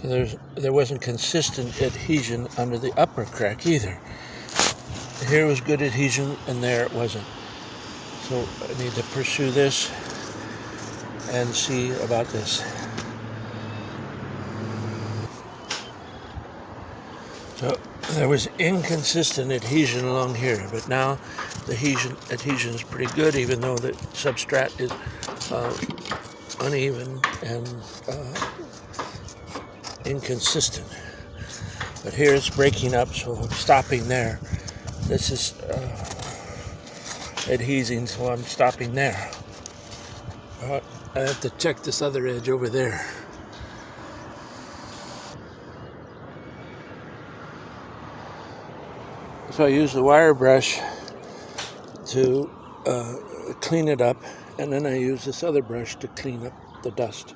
So there wasn't consistent adhesion under the upper crack either. Here was good adhesion, and there it wasn't. So I need to pursue this and see about this. So there was inconsistent adhesion along here, but now the adhesion is pretty good, even though the substrate is uneven and inconsistent. But here it's breaking up, so I'm stopping there. This is adhesing, so I'm stopping there. I have to check this other edge over there. So I use the wire brush to clean it up, and then I use this other brush to clean up the dust.